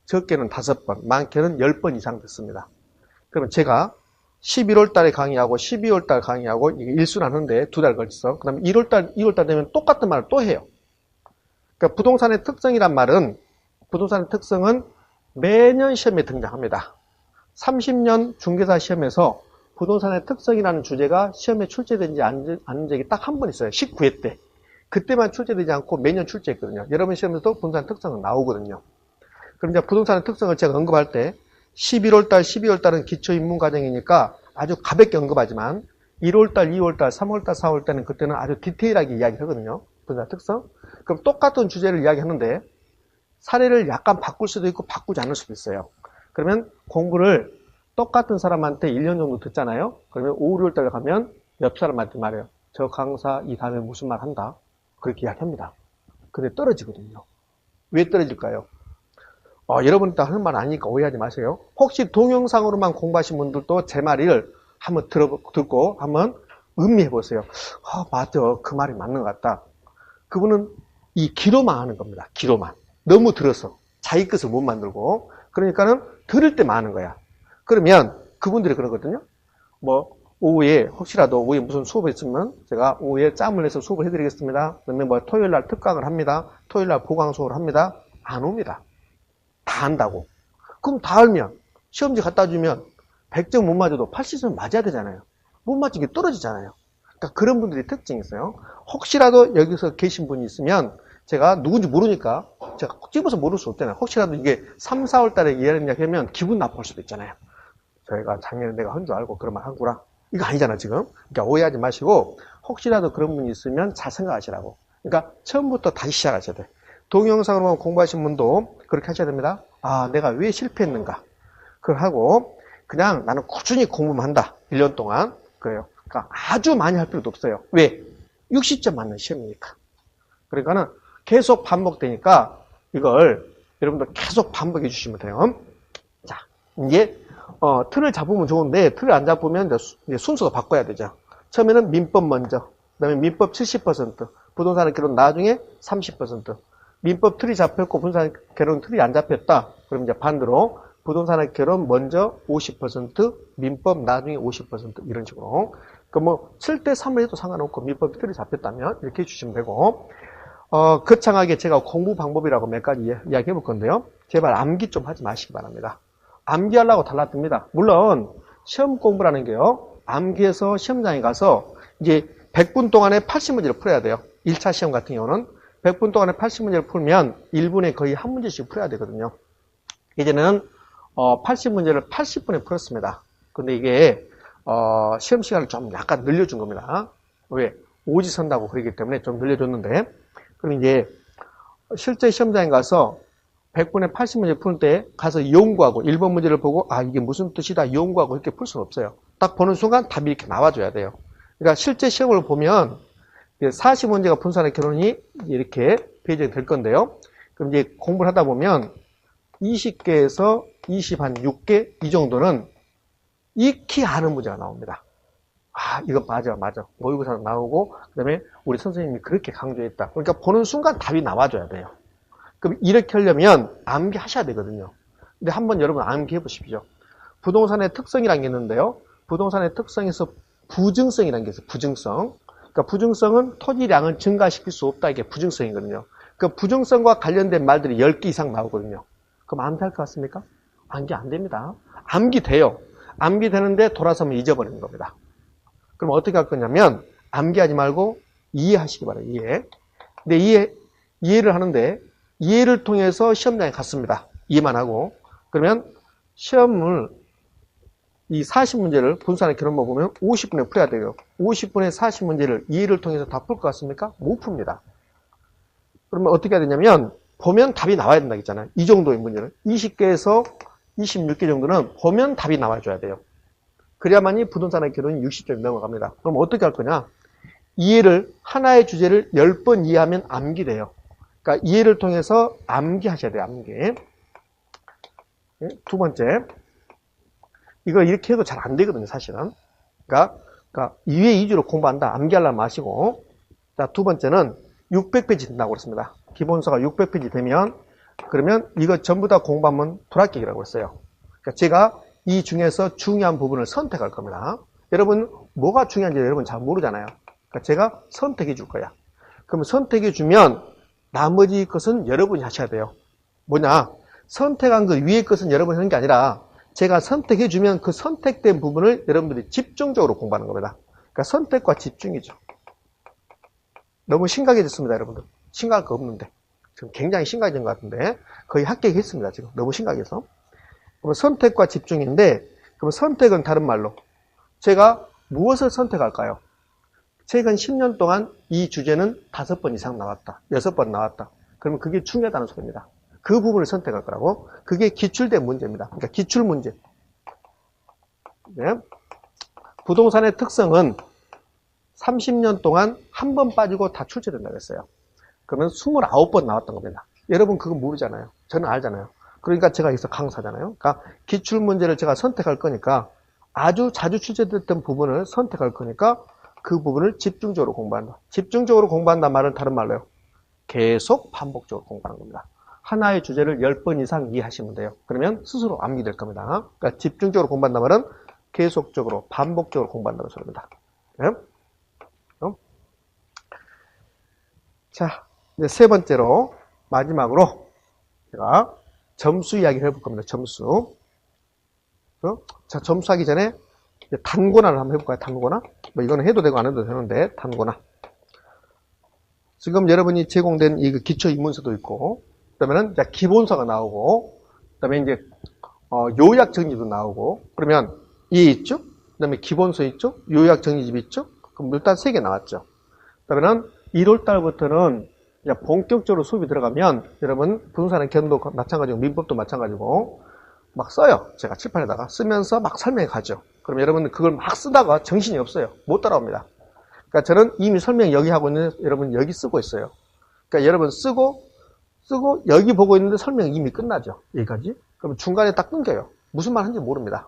적게는 5번, 많게는 10번 이상 듣습니다. 그러면 제가 11월 달에 강의하고 12월 달 강의하고 이게 일순하는데 2달 걸쳐서 그 다음에 1월 달, 2월 달 되면 똑같은 말을 또 해요. 그러니까 부동산의 특성이란 말은 부동산의 특성은 매년 시험에 등장합니다. 30년 중개사 시험에서 부동산의 특성이라는 주제가 시험에 출제되지 않은 적이 딱 한 번 있어요. 19회 때. 그때만 출제되지 않고 매년 출제했거든요. 여러분 시험에서도 부동산 특성은 나오거든요. 그럼 이제 부동산의 특성을 제가 언급할 때 11월 달, 12월 달은 기초 입문 과정이니까 아주 가볍게 언급하지만 1월 달, 2월 달, 3월 달, 4월 달은 그때는 아주 디테일하게 이야기하거든요. 부동산 특성. 그럼 똑같은 주제를 이야기하는데 사례를 약간 바꿀 수도 있고 바꾸지 않을 수도 있어요. 그러면 공부를 똑같은 사람한테 1년 정도 듣잖아요. 그러면 5, 6월 달에 가면 옆 사람한테 말해요. 저 강사 이 다음에 무슨 말 한다. 그렇게 이야기합니다. 근데 떨어지거든요. 왜 떨어질까요? 여러분들 하는 말 아니니까 오해하지 마세요. 혹시 동영상으로만 공부하신 분들도 제 말을 한번 듣고 한번 음미해 보세요. 맞아. 그 말이 맞는 것 같다. 그분은 이 기로만 하는 겁니다. 기로만. 너무 들어서 자기 것을 못 만들고 그러니까는 들을 때만 하는 거야. 그러면 그분들이 그러거든요. 뭐 오후에 혹시라도 오후에 무슨 수업이 있으면 제가 오후에 짬을 내서 수업을 해드리겠습니다. 그러면 뭐 토요일 날 특강을 합니다. 토요일 날 보강 수업을 합니다. 안 옵니다. 다 안다고. 그럼 다 알면 시험지 갖다 주면 100점 못 맞아도 80점 맞아야 되잖아요. 못 맞추기 떨어지잖아요. 그러니까 그런 분들이 특징이 있어요. 혹시라도 여기서 계신 분이 있으면 제가 누군지 모르니까 제가 꼭 집어서 모를 수 없잖아요. 혹시라도 이게 3, 4월 달에 이야기하면 기분 나쁠 수도 있잖아요. 저희가 작년에 내가 한 줄 알고 그런 말 하구나. 이거 아니잖아 지금. 그러니까 오해하지 마시고 혹시라도 그런 분이 있으면 잘 생각하시라고. 그러니까 처음부터 다시 시작하셔야 돼. 동영상으로만 공부하신 분도 그렇게 하셔야 됩니다. 내가 왜 실패했는가. 그걸 하고 그냥 나는 꾸준히 공부만 한다. 1년 동안. 그래요. 그러니까 아주 많이 할 필요도 없어요. 왜? 60점 맞는 시험이니까. 그러니까는 계속 반복되니까 이걸 여러분들 계속 반복해 주시면 돼요. 자, 이제 틀을 잡으면 좋은데 틀을 안 잡으면 이제 순서가 바꿔야 되죠. 처음에는 민법 먼저, 그다음에 민법 70%, 부동산 결혼 나중에 30%. 민법 틀이 잡혔고 부동산 결혼 틀이 안 잡혔다. 그럼 이제 반대로 부동산 결혼 먼저 50%, 민법 나중에 50% 이런 식으로. 그 뭐 7대 3을 해도 상관없고 민법 틀이 잡혔다면 이렇게 해주시면 되고. 거창하게 제가 공부 방법이라고 몇 가지 이야기해 볼 건데요. 제발 암기 좀 하지 마시기 바랍니다. 암기하려고 달라듭니다. 물론 시험 공부라는 게요. 암기해서 시험장에 가서 이제 100분 동안에 80문제를 풀어야 돼요. 1차 시험 같은 경우는. 100분 동안에 80문제를 풀면 1분에 거의 한 문제씩 풀어야 되거든요. 이제는 80문제를 80분에 풀었습니다. 근데 이게 시험 시간을 좀 약간 늘려준 겁니다. 왜? 오지 선다고 그러기 때문에 좀 늘려줬는데, 그럼 이제 실제 시험장에 가서 100분에 80문제 풀 때 가서 연구하고 1번 문제를 보고 이게 무슨 뜻이다 연구하고 이렇게 풀 수는 없어요. 딱 보는 순간 답이 이렇게 나와줘야 돼요. 그러니까 실제 시험을 보면 40문제가 분산의 결론이 이렇게 배정이 될 건데요. 그럼 이제 공부를 하다 보면 20개에서 26개 이 정도는 익히 아는 문제가 나옵니다. 이거 맞아. 모의고사도 나오고, 그 다음에 우리 선생님이 그렇게 강조했다. 그러니까 보는 순간 답이 나와줘야 돼요. 그럼 이렇게 하려면 암기하셔야 되거든요. 근데 한번 여러분 암기해 보십시오. 부동산의 특성이라는 게 있는데요. 부동산의 특성에서 부증성이라는 게 있어요. 부증성. 그러니까 부증성은 토지량을 증가시킬 수 없다. 이게 부증성이거든요. 그 부증성과 관련된 말들이 10개 이상 나오거든요. 그럼 암기할 것 같습니까? 암기 안 됩니다. 암기 돼요. 암기 되는데 돌아서면 잊어버리는 겁니다. 그럼 어떻게 할 거냐면 암기하지 말고 이해하시기 바라요. 이해. 근데 이해를 하는데 이해를 통해서 시험장에 갔습니다. 이해만 하고. 그러면 시험을 이 40문제를 분산의 결론만 보면 50분에 풀어야 돼요. 50분에 40문제를 이해를 통해서 다 풀 것 같습니까? 못 풉니다. 그러면 어떻게 해야 되냐면 보면 답이 나와야 된다고 했잖아요. 이 정도의 문제는 20개에서 26개 정도는 보면 답이 나와줘야 돼요. 그래야만이 부동산의 결론이 60점이 넘어갑니다. 그럼 어떻게 할 거냐? 하나의 주제를 10번 이해하면 암기돼요. 그러니까 이해를 통해서 암기하셔야 돼요. 암기. 두 번째, 이거 이렇게 해도 잘 안 되거든요. 사실은. 그러니까 2회 2주로 공부한다. 암기하려면 마시고. 자, 두 번째는 600페이지 된다고 그랬습니다. 기본서가 600페이지 되면 그러면 이거 전부 다 공부하면 불합격이라고 했어요. 그러니까 제가 이 중에서 중요한 부분을 선택할 겁니다. 여러분 뭐가 중요한지 여러분 잘 모르잖아요. 그러니까 제가 선택해 줄 거야. 그러면 선택해 주면 나머지 것은 여러분이 하셔야 돼요. 뭐냐? 선택한 그 위에 것은 여러분이 하는 게 아니라 제가 선택해 주면 그 선택된 부분을 여러분들이 집중적으로 공부하는 겁니다. 그러니까 선택과 집중이죠. 너무 심각해졌습니다, 여러분들. 심각할 거 없는데. 지금 굉장히 심각해진 것 같은데 거의 합격했습니다, 지금. 너무 심각해서. 그럼 선택과 집중인데 그럼 선택은 다른 말로 제가 무엇을 선택할까요? 최근 10년 동안 이 주제는 5번 이상 나왔다. 6번 나왔다. 그러면 그게 중요하다는 소리입니다. 그 부분을 선택할 거라고. 그게 기출된 문제입니다. 그러니까 기출 문제. 네. 부동산의 특성은 30년 동안 한 번 빠지고 다 출제된다고 했어요. 그러면 29번 나왔던 겁니다. 여러분 그거 모르잖아요. 저는 알잖아요. 그러니까 제가 여기서 강사잖아요. 그러니까 기출 문제를 제가 선택할 거니까 아주 자주 출제됐던 부분을 선택할 거니까 그 부분을 집중적으로 공부한다. 집중적으로 공부한다 말은 다른 말로요. 계속 반복적으로 공부하는 겁니다. 하나의 주제를 10번 이상 이해하시면 돼요. 그러면 스스로 암기될 겁니다. 그러니까 집중적으로 공부한다 말은 계속적으로 반복적으로 공부한다는 소리입니다. 네? 자, 이제 세 번째로 마지막으로 제가 점수 이야기를 해볼 겁니다. 점수. 자, 점수하기 전에 단권화를 한번 해볼까요? 단권화? 뭐 이거는 해도 되고 안 해도 되는데 단권화. 지금 여러분이 제공된 이 기초 입문서도 있고, 그다음에는 기본서가 나오고, 그다음에 이제 요약 정리도 나오고, 그러면 이 있죠? 그다음에 기본서 있죠? 요약 정리집 있죠? 그럼 일단 3개 나왔죠. 그다음에는 1월 달부터는 본격적으로 수업이 들어가면 여러분 부동산의 견도 마찬가지고 민법도 마찬가지고 막 써요. 제가 칠판에다가 쓰면서 막 설명해 가죠. 그럼 여러분은 그걸 막 쓰다가 정신이 없어요. 못 따라옵니다. 그러니까 저는 이미 설명 여기 하고 있는데 여러분 여기 쓰고 있어요. 그러니까 여러분 쓰고 여기 보고 있는데 설명이 이미 끝나죠. 여기까지. 그럼 중간에 딱 끊겨요. 무슨 말 하는지 모릅니다.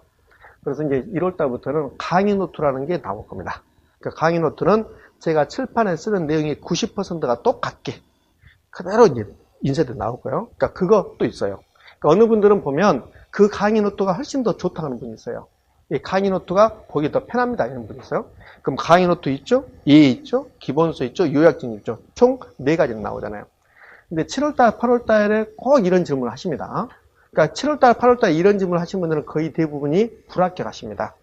그래서 이제 1월 달부터는 강의 노트라는 게 나올 겁니다. 그러니까 강의 노트는 제가 칠판에 쓰는 내용이 90%가 똑같게 그대로 이제 인쇄돼 나오고요. 그러니까 그것도 있어요. 그러니까 어느 분들은 보면 그 강의 노트가 훨씬 더 좋다는 분이 있어요. 이 강의 노트가 보기 더 편합니다. 이런 분이 있어요. 그럼 강의 노트 있죠? 예 있죠? 기본서 있죠? 요약진 있죠? 총 4가지는 나오잖아요. 근데 7월달, 8월달에 꼭 이런 질문을 하십니다. 그러니까 7월달, 8월달에 이런 질문을 하신 분들은 거의 대부분이 불합격하십니다.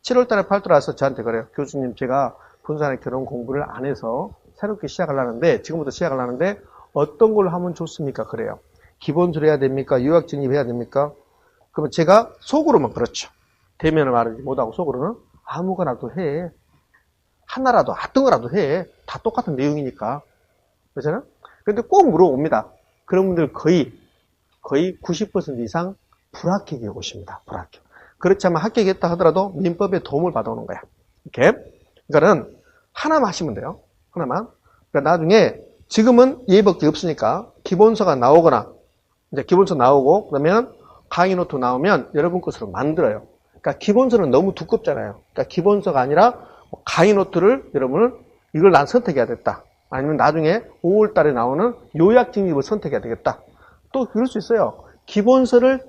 7월달에 8월달에 와서 저한테 그래요. 교수님 제가 부동산의 결혼 공부를 안 해서 새롭게 시작을 하는데 지금부터 시작을 하는데 어떤 걸 하면 좋습니까? 그래요. 기본서를 해야 됩니까? 요약 정립해야 됩니까? 그러면 제가 속으로만 그렇죠. 대면을 말하지 못하고 속으로는 아무거나도 해. 하나라도 어떤 거라도 해. 다 똑같은 내용이니까. 그렇잖아요? 근데 꼭 물어봅니다. 그런 분들 거의 90% 이상 불합격이 오십니다. 불합격. 그렇지 않으면 합격했다 하더라도 민법의 도움을 받아오는 거야. 이렇게. 그러니까는 하나만 하시면 돼요. 하나만. 그러니까 나중에 지금은 예법이 없으니까 기본서가 나오거나 이제 기본서 나오고 그러면 강의 노트 나오면 여러분 것으로 만들어요. 그러니까 기본서는 너무 두껍잖아요. 그러니까 기본서가 아니라 강의 노트를 여러분은 이걸 난 선택해야 됐다. 아니면 나중에 5월 달에 나오는 요약 정립을 선택해야 되겠다. 또 그럴 수 있어요. 기본서를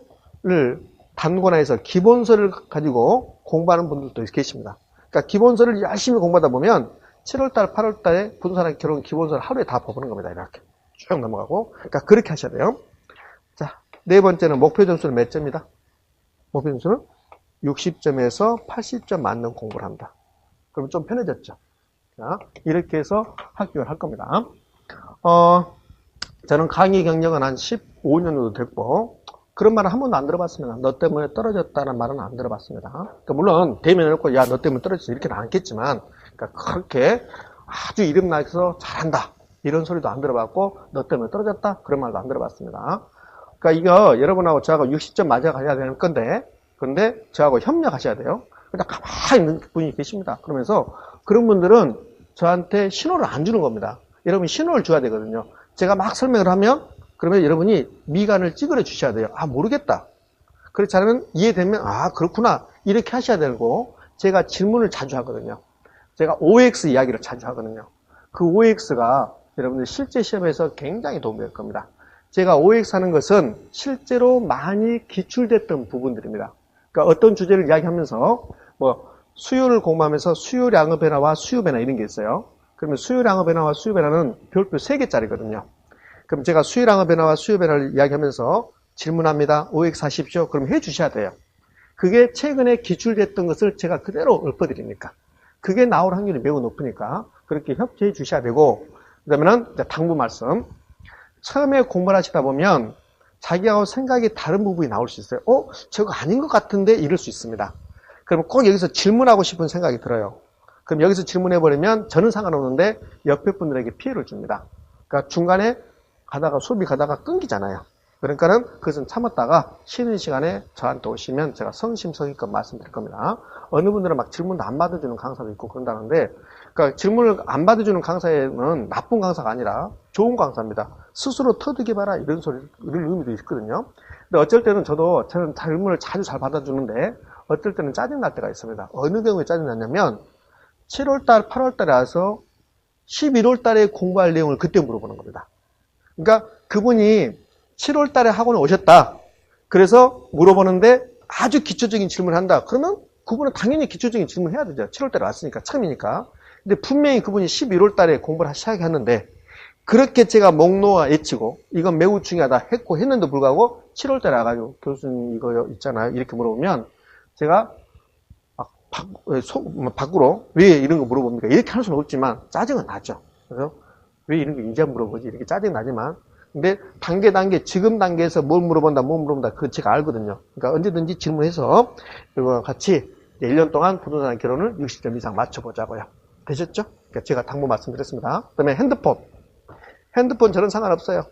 단권화 해서 기본서를 가지고 공부하는 분들도 계십니다. 그러니까 기본서를 열심히 공부하다 보면 7월달, 8월달에 부동산 결혼 기본서를 하루에 다 봐보는 겁니다. 이렇게 쭉 넘어가고. 그러니까 그렇게 하셔야 돼요. 자, 네 번째는 목표 점수는 몇 점이다? 목표 점수는 60점에서 80점 맞는 공부를 한다. 그럼 좀 편해졌죠. 자, 이렇게 해서 합격을 할 겁니다. 저는 강의 경력은 한 15년 정도 됐고, 그런 말은 한 번도 안 들어봤습니다. 너 때문에 떨어졌다는 말은 안 들어봤습니다. 그러니까 물론, 대면에 놓고, 야, 너 때문에 떨어졌어. 이렇게는 않겠지만, 그러니까 그렇게 아주 이름 나서 잘한다. 이런 소리도 안 들어봤고, 너 때문에 떨어졌다. 그런 말도 안 들어봤습니다. 그러니까 이거 여러분하고 저하고 60점 맞아가야 되는 건데, 근데 저하고 협력하셔야 돼요. 그냥 가만히 있는 분이 계십니다. 그러면서 그런 분들은 저한테 신호를 안 주는 겁니다. 여러분이 신호를 줘야 되거든요. 제가 막 설명을 하면 그러면 여러분이 미간을 찌그러 주셔야 돼요. 아, 모르겠다. 그렇지 않으면 이해되면 아, 그렇구나. 이렇게 하셔야 되고 제가 질문을 자주 하거든요. 제가 OX 이야기를 자주 하거든요. 그 OX가 여러분들 실제 시험에서 굉장히 도움이 될 겁니다. 제가 OX 하는 것은 실제로 많이 기출됐던 부분들입니다. 그러니까 어떤 주제를 이야기하면서 뭐 수요를 공부하면서 수요량의 변화와 수요 변화 이런 게 있어요. 그러면 수요량의 변화와 수요 변화는 별표 3개짜리거든요. 그럼 제가 수요량의 변화와 수요 변화를 이야기하면서 질문합니다. OX 하십시오. 그럼 해주셔야 돼요. 그게 최근에 기출됐던 것을 제가 그대로 읊어드리니까. 그게 나올 확률이 매우 높으니까 그렇게 협조해 주셔야 되고, 그다음에는 당부 말씀. 처음에 공부를 하시다 보면 자기하고 생각이 다른 부분이 나올 수 있어요. 저거 아닌 것 같은데 이럴 수 있습니다. 그럼 꼭 여기서 질문하고 싶은 생각이 들어요. 그럼 여기서 질문해버리면 저는 상관없는데 옆에 분들에게 피해를 줍니다. 그러니까 중간에 수업이 가다가 끊기잖아요. 그러니까는 그것은 참았다가 쉬는 시간에 저한테 오시면 제가 성심성의껏 말씀드릴 겁니다. 어느 분들은 막 질문도 안 받아주는 강사도 있고 그런다는데, 그러니까 질문을 안 받아주는 강사에는 나쁜 강사가 아니라 좋은 강사입니다. 스스로 터득해 봐라 이런 의미도 있거든요. 근데 어쩔 때는 저는 질문을 자주 잘 받아주는데 어쩔 때는 짜증날 때가 있습니다. 어느 경우에 짜증났냐면 7월달, 8월달에 와서 11월달에 공부할 내용을 그때 물어보는 겁니다. 그러니까 그분이 7월달에 학원에 오셨다. 그래서 물어보는데 아주 기초적인 질문을 한다. 그러면 그분은 당연히 기초적인 질문을 해야 되죠. 7월달에 왔으니까, 처음이니까. 근데 분명히 그분이 11월달에 공부를 시작했는데 그렇게 제가 목놓아 외치고 이건 매우 중요하다 했는데도 불구하고 7월달에 와가지고 교수님 이거 있잖아요. 이렇게 물어보면 제가 밖으로 왜 이런 거 물어봅니까? 이렇게 할 수는 없지만 짜증은 나죠. 그래서 왜 이런 거 이제 물어보지? 이렇게 짜증 나지만 근데 단계 지금 단계에서 뭘 물어본다 그거 제가 알거든요. 그러니까 언제든지 질문해서 이거 같이 1년 동안 부동산 결혼을 60점 이상 맞춰보자고요. 되셨죠? 그러니까 제가 당부 말씀드렸습니다. 그다음에 핸드폰 저는 상관없어요.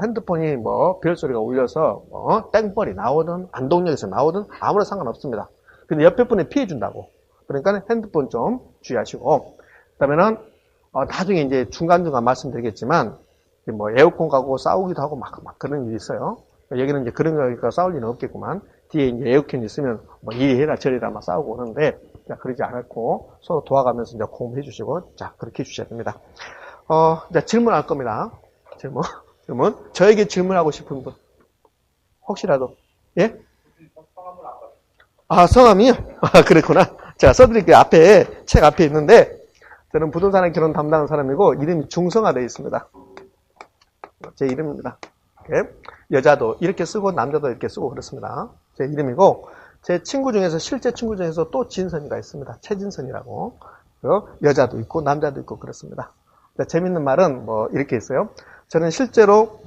핸드폰이 별소리가 울려서 땡벌이 나오든 안동역에서 나오든 아무나 상관없습니다. 근데 옆에 분에 피해 준다고. 그러니까 핸드폰 좀 주의하시고, 그다음에는 나중에 이제 중간중간 말씀드리겠지만 에어컨 가고 싸우기도 하고 막 그런 일이 있어요. 여기는 이제 그런 거니까 싸울 일은 없겠구만. 뒤에 이제 에어컨이 있으면 이리해라 저리해라 막 싸우고 오는데, 그러지 않고 서로 도와가면서 이제 공부해 주시고, 그렇게 해주셔야 됩니다. 이제 질문할 겁니다. 질문. 저에게 질문하고 싶은 분. 혹시라도. 예? 성함이요? 그렇구나. 자, 써드릴게요. 책 앞에 있는데, 저는 부동산의 결혼 담당하는 사람이고, 이름이 중성화 되어 있습니다. 제 이름입니다. 이렇게. 여자도 이렇게 쓰고, 남자도 이렇게 쓰고 그렇습니다. 제 이름이고, 제 친구 중에서, 실제 친구 중에서 또 진선이가 있습니다. 최진선이라고. 여자도 있고, 남자도 있고 그렇습니다. 재밌는 말은 이렇게 있어요. 저는 실제로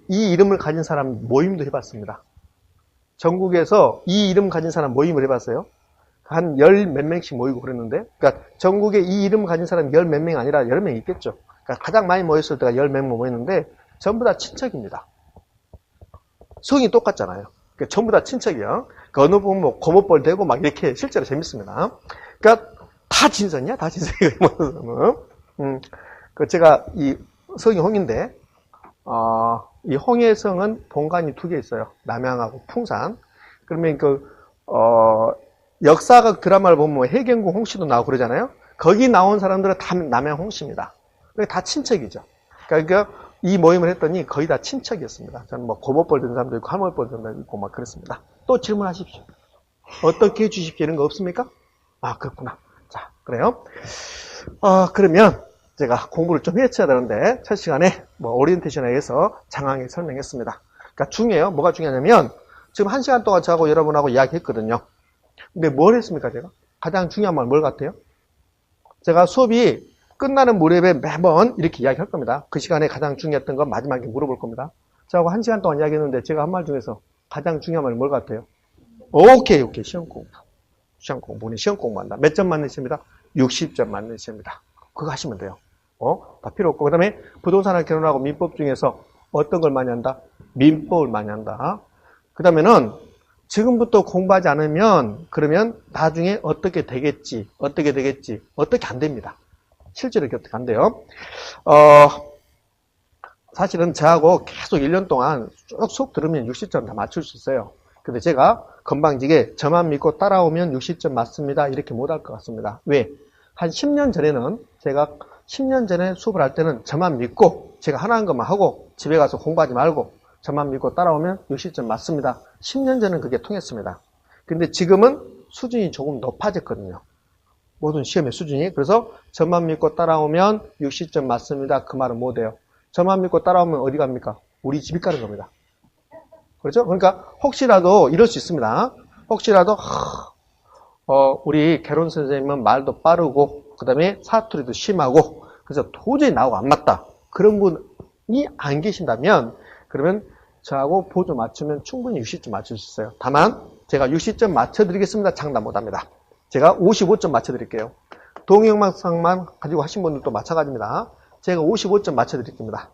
이 이름을 가진 사람 모임도 해봤습니다. 전국에서 이 이름 가진 사람 모임을 해봤어요. 한 열 몇 명씩 모이고 그랬는데, 그러니까 전국에 이 이름 가진 사람 열 몇 명 아니라 여러 명 있겠죠. 그러니까 가장 많이 모였을 때가 열 몇 명 모였는데 전부 다 친척입니다. 성이 똑같잖아요. 그러니까 전부 다 친척이요. 그 어느 부분 뭐 고모뻘 되고 막 이렇게 실제로 재밌습니다. 그러니까 다 진선이야, 다 진선이에요. 제가 이 성이 홍인데, 이 홍의 성은 본관이 두 개 있어요. 남양하고 풍산. 그러면 역사적 드라마를 보면 해경궁 홍씨도 나오고 그러잖아요. 거기 나온 사람들은 다 남양 홍씨입니다. 다 친척이죠. 그러니까 이 모임을 했더니 거의 다 친척이었습니다. 저는 뭐 고모뻘 된 사람도 있고 할머니뻘 된 사람도 있고 막 그렇습니다. 또 질문하십시오. 어떻게 해주십시오? 이런 거 없습니까? 아, 그렇구나. 자, 그래요. 그러면 제가 공부를 좀 해쳐야 되는데 첫 시간에 뭐 오리엔테이션에 의해서 장황하게 설명했습니다. 그러니까 중요해요. 뭐가 중요하냐면 지금 1시간 동안 저하고 여러분하고 이야기했거든요. 근데 뭘 했습니까, 제가? 가장 중요한 말 뭘 같아요? 제가 수업이 끝나는 무렵에 매번 이렇게 이야기할 겁니다. 그 시간에 가장 중요했던 건 마지막에 물어볼 겁니다. 저하고 1시간 동안 이야기했는데 제가 한 말 중에서 가장 중요한 말이 뭘 같아요? 오케이. 시험 공부. 시험 공부는 시험 공부한다. 몇 점 맞는 시험이다? 60점 맞는 시험이다. 그거 하시면 돼요. 다 필요 없고. 그 다음에 부동산을 결혼하고 민법 중에서 어떤 걸 많이 한다? 민법을 많이 한다. 그 다음에는 지금부터 공부하지 않으면 그러면 나중에 어떻게 되겠지, 어떻게 안 됩니다. 실제로 어떻게 안 돼요. 사실은 저하고 계속 1년 동안 쭉 수업 들으면 60점 다 맞출 수 있어요. 근데 제가 건방지게 저만 믿고 따라오면 60점 맞습니다. 이렇게 못할 것 같습니다. 왜? 한 10년 전에는 제가 10년 전에 수업을 할 때는 저만 믿고 제가 하나한 것만 하고 집에 가서 공부하지 말고 저만 믿고 따라오면 60점 맞습니다. 10년 전에는 그게 통했습니다. 근데 지금은 수준이 조금 높아졌거든요. 모든 시험의 수준이. 그래서 저만 믿고 따라오면 60점 맞습니다. 그 말은 못해요. 저만 믿고 따라오면 어디 갑니까? 우리 집이 가는 겁니다. 그렇죠? 그러니까 혹시라도 이럴 수 있습니다. 혹시라도 우리 개론 선생님은 말도 빠르고 그 다음에 사투리도 심하고 그래서 도저히 나하고 안 맞다. 그런 분이 안 계신다면 그러면 저하고 보조 맞추면 충분히 60점 맞출 수 있어요. 다만 제가 60점 맞춰드리겠습니다. 장담 못합니다. 제가 55점 맞춰드릴게요. 동영상만 가지고 하신 분들도 마찬가지입니다. 제가 55점 맞춰드릴겁니다.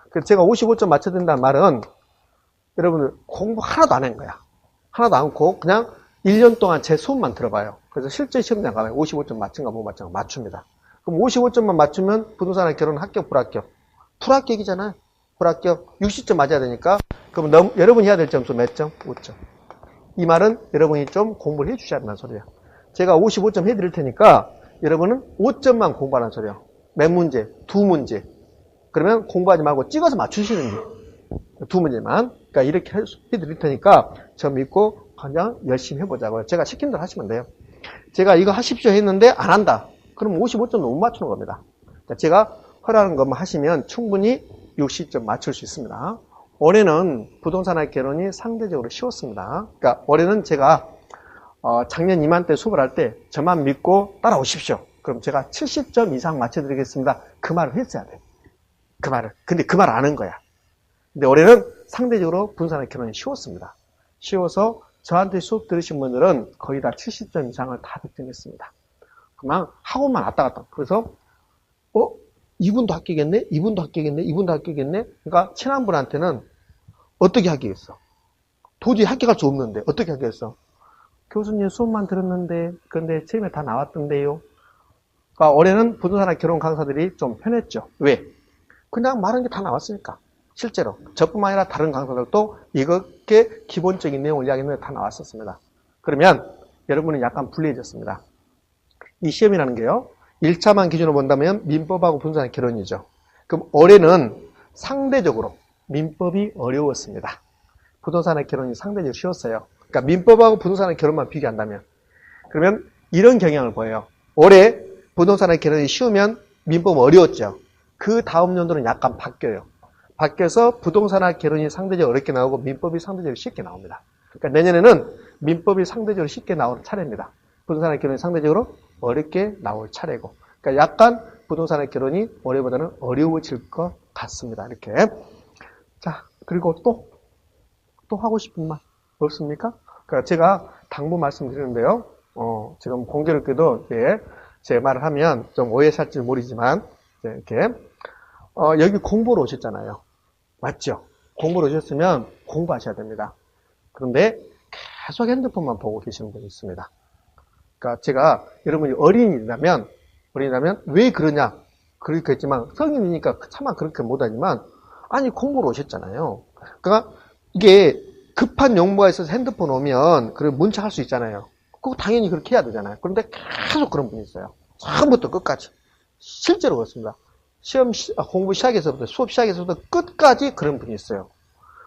그래서 제가 55점 맞춰드린다는 말은 여러분들 공부 하나도 안 한 거야. 하나도 안 하고 그냥 1년 동안 제 수업만 들어봐요. 그래서 실제 시험장 가면 55점 맞춘가 못 맞춘가 맞춥니다. 그럼 55점만 맞추면 부동산을 결혼 합격 불합격? 불합격이잖아요. 불합격 60점 맞아야 되니까 그럼 여러분이 해야 될 점수 몇 점? 5점. 이 말은 여러분이 좀 공부를 해주셔야 한다는 소리예요. 제가 55점 해드릴 테니까 여러분은 5점만 공부하라는 소리예요. 몇 문제? 2문제. 그러면 공부하지 말고 찍어서 맞추시는 거예요. 2문제만. 그러니까 이렇게 해드릴 테니까 저 믿고 그냥 열심히 해보자고요. 제가 시킨 대로 하시면 돼요. 제가 이거 하십시오 했는데 안 한다. 그럼 55점 못 맞추는 겁니다. 그러니까 제가 허락하는 것만 하시면 충분히 60점 맞출 수 있습니다. 올해는 부동산학 개론이 상대적으로 쉬웠습니다. 그러니까 올해는 제가 작년 이맘때 수업을 할 때 저만 믿고 따라오십시오. 그럼 제가 70점 이상 맞춰드리겠습니다. 그 말을 했어야 돼. 그 말을. 근데 그 말 안 한 거야. 근데 올해는 상대적으로 부동산학 개론이 쉬웠습니다. 쉬워서 저한테 수업 들으신 분들은 거의 다 70점 이상을 다 득점했습니다. 그만 학원만 왔다 갔다. 그래서 이분도 합격했네? 이분도 합격했네? 이분도 합격했네? 그러니까 친한 분한테는 어떻게 합격했어? 도저히 합격할 수 없는데 어떻게 합격했어? 교수님 수업만 들었는데 그런데 시험에 다 나왔던데요. 그러니까 올해는 부동산학 결혼 강사들이 좀 편했죠. 왜? 그냥 말한 게 다 나왔으니까. 실제로 저뿐만 아니라 다른 강사들도 이렇게 기본적인 내용을 이야기했는데 다 나왔었습니다. 그러면 여러분은 약간 불리해졌습니다. 이 시험이라는 게요. 1차만 기준으로 본다면 민법하고 부동산의 결혼이죠. 그럼 올해는 상대적으로 민법이 어려웠습니다. 부동산의 결혼이 상대적으로 쉬웠어요. 그러니까 민법하고 부동산의 결혼만 비교한다면 그러면 이런 경향을 보여요. 올해 부동산의 결혼이 쉬우면 민법은 어려웠죠. 그 다음 연도는 약간 바뀌어요. 바뀌어서 부동산학 결혼이 상대적으로 어렵게 나오고 민법이 상대적으로 쉽게 나옵니다. 그러니까 내년에는 민법이 상대적으로 쉽게 나올 차례입니다. 부동산학 결혼이 상대적으로 어렵게 나올 차례고. 그러니까 약간 부동산의 결혼이 올해보다는 어려워질 것 같습니다. 이렇게. 자, 그리고 또 하고 싶은 말 없습니까? 그러니까 제가 당부 말씀드리는데요. 지금 공교롭게도 제 말을 하면 좀 오해 살지 모르지만, 이렇게, 여기 공부로 오셨잖아요. 맞죠? 공부로 오셨으면 공부하셔야 됩니다. 그런데 계속 핸드폰만 보고 계시는 분이 있습니다. 그러니까 제가 여러분이 어린이라면 왜 그러냐? 그렇겠지만 성인이니까 차마 그렇게 못하지만 아니 공부로 오셨잖아요. 그러니까 이게 급한 용무가 있어서 핸드폰 오면 그런 문자 할 수 있잖아요. 그거 당연히 그렇게 해야 되잖아요. 그런데 계속 그런 분이 있어요. 처음부터 끝까지. 실제로 그렇습니다. 공부 시작해서부터 수업 시작해서부터 끝까지 그런 분이 있어요.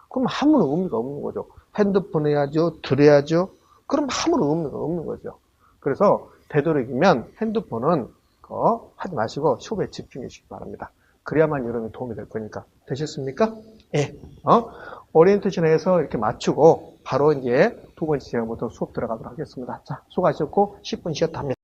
그럼 아무런 의미가 없는 거죠. 핸드폰 해야죠. 들어야죠. 그럼 아무런 의미가 없는 거죠. 그래서 되도록이면 핸드폰은 하지 마시고 수업에 집중해 주시기 바랍니다. 그래야만 여러분이 도움이 될 거니까. 되셨습니까? 예. 오리엔테이션에서 이렇게 맞추고 바로 이제 두 번째 시간부터 수업 들어가도록 하겠습니다. 자, 수고하셨고 10분 쉬었답니다.